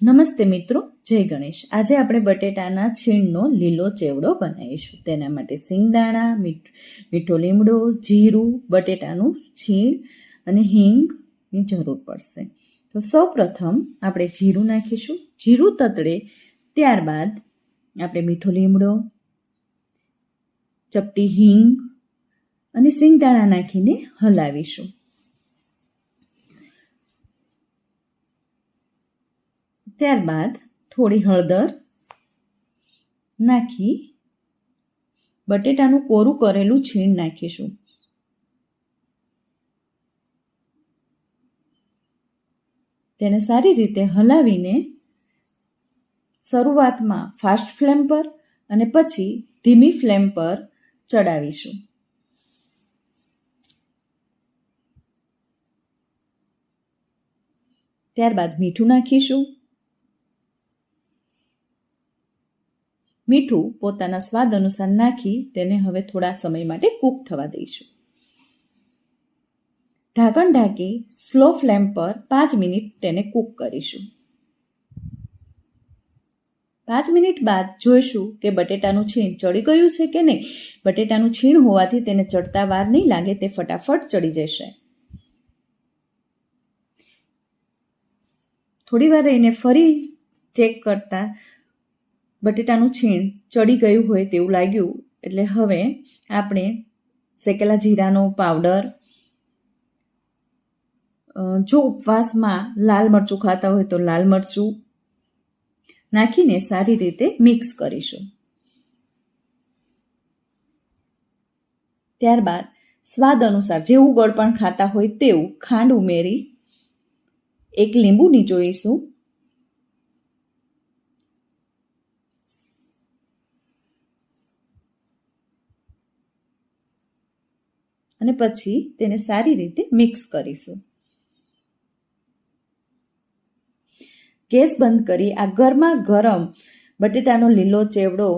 નમસ્તે મિત્રો, જય ગણેશ. આજે આપણે બટેટાના છીણનો લીલો ચેવડો બનાવીશું. તેના માટે સિંગદાણા, મીઠો લીમડો, જીરું, બટેટાનું છીણ અને હિંગની જરૂર પડશે. તો સૌપ્રથમ આપણે જીરું નાખીશું. જીરું તતડે ત્યારબાદ આપણે મીઠો લીમડો, ચપટી હિંગ અને સિંગદાણા નાખીને હલાવીશું. ત્યારબાદ થોડી હળદર નાખી બટેટાનું કોરું કરેલું છીણ નાખીશું. તેને સારી રીતે હલાવીને શરૂઆતમાં ફાસ્ટ ફ્લેમ પર અને પછી ધીમી ફ્લેમ પર ચડાવીશું. ત્યારબાદ મીઠું નાખીશું. મીઠું પોતાના સ્વાદ અનુસાર નાખી તેને હવે થોડા સમય માટે કૂક થવા દઈશું. ઢાંકણ ઢાંકી સ્લો ફ્લેમ પર 5 મિનિટ તેને કૂક કરીશું. 5 મિનિટ બાદ જોઈશું કે બટેટાનું છીણ ચડી ગયું છે કે નહીં. બટેટાનું છીણ હોવાથી તેને ચડતા વાર નહીં લાગે, તે ફટાફટ ચડી જશે. થોડી વાર એને ફરી ચેક કરતા બટેટાનું છીણ ચડી ગયું હોય તેવું લાગ્યું એટલે હવે આપણે શેકેલા જીરાનો પાવડર, જો ઉપવાસમાં લાલ મરચું ખાતા હોય તો લાલ મરચું નાખીને સારી રીતે મિક્સ કરીશું. ત્યારબાદ સ્વાદ અનુસાર જેવું ગળપણ ખાતા હોય તેવું ખાંડ ઉમેરી એક લીંબુ નીચોવીશું. અને પછી તેને સારી રીતે મિક્સ કરીશું. ગેસ બંધ કરી આ ગરમા ગરમ બટેટાનો લીલો ચેવડો